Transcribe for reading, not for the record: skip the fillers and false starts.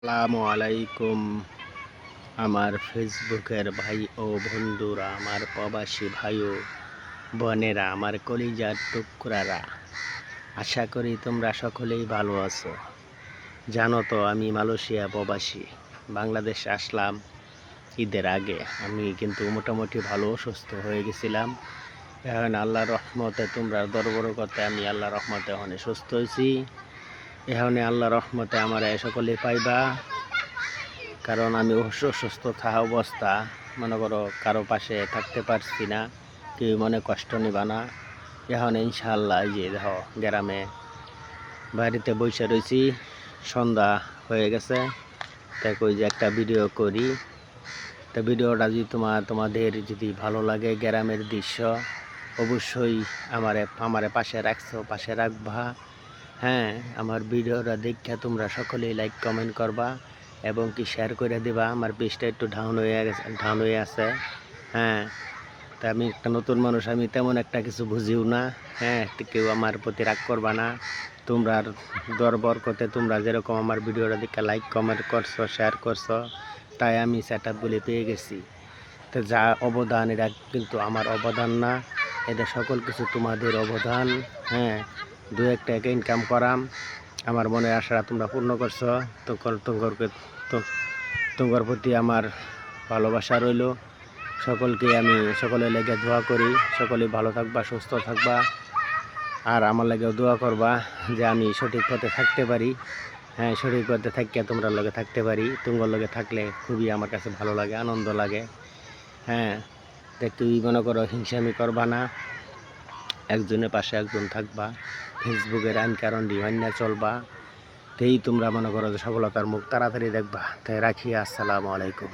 আসসালামু আলাইকুম আমার ফেসবুকের ভাই ও বন্ধুরা, আমার প্রবাসী ভাই ও বোনেরা, আমার কলিজার টুকরারা, আশা করি তোমরা সকলেই ভালো আছো। জানো তো আমি মালয়েশিয়া প্রবাসী, বাংলাদেশ আসলাম ঈদের আগে। আমি কিন্তু মোটামুটি ভালো সুস্থ হয়ে গেছিলাম। এখন আল্লাহর রহমতে তোমরা দরবড় করতে আমি আল্লাহর রহমতে এখন সুস্থ হয়েছি। এখানে আল্লাহর রহমতে আমার সকলে পাইবা, কারণ আমি অসুস্থ থাকা অবস্থা মনে করো কারো পাশে থাকতে পারছি না, কেউ মনে কষ্ট নিবা না। এখন ইনশাআল্লাহ এই যে দেখো গ্রামে বাড়িতে বসে রয়েছি, সন্ধ্যা হয়ে গেছে, তাই কই যে একটা ভিডিও করি। তা ভিডিওটা যদি তোমাদের যদি ভালো লাগে, গ্রামের দৃশ্য, অবশ্যই আমারে পাশে রাখবা। হ্যাঁ, আমার ভিডিওটা দেখে তোমরা সকলেই লাইক কমেন্ট করবা এবং কি শেয়ার করে দিবা। আমার পেজটা একটু ডাউন হয়ে আছে। হ্যাঁ, তা আমি একটা নতুন মানুষ, আমি তেমন একটা কিছু বুঝিও না। হ্যাঁ, কেউ আমার প্রতি রাগ করবা না। তোমরা দরবরকতে তোমরা যেরকম আমার ভিডিওটা দেখে লাইক কমেন্ট করছো, শেয়ার করছো, তাই আমি সেটআপগুলি পেয়ে গেছি। তো যা অবদান, এটা কিন্তু আমার অবদান না, এটা সকল কিছু তোমাদের অবদান। হ্যাঁ, দু একটা ইনকাম করাম, আমার মনের আশা তোমরা পূর্ণ করছো। তোমার প্রতি আমার ভালোবাসা রইল। সকলের লেগে দোয়া করি, সকলে ভালো থাকবা, সুস্থ থাকবা, আর আমার লাগেও দোয়া করবা যে আমি সঠিক পথে থাকতে পারি। হ্যাঁ, সঠিক পথে থাকিয়া তোমরা লগে থাকতে পারি। তোমার লগে থাকলে খুবই আমার কাছে ভালো লাগে, আনন্দ লাগে। হ্যাঁ, তুই মনে করো হিংসামি করবা না, একজনের পাশে একজন থাকবা, ফেসবুকের আইন কারণ ডিভাইন্যা চলবা, তেই তোমরা মনে করো যে সফলতার মুখ তাড়াতাড়ি দেখবা। তাই রাখি, আসসালামু আলাইকুম।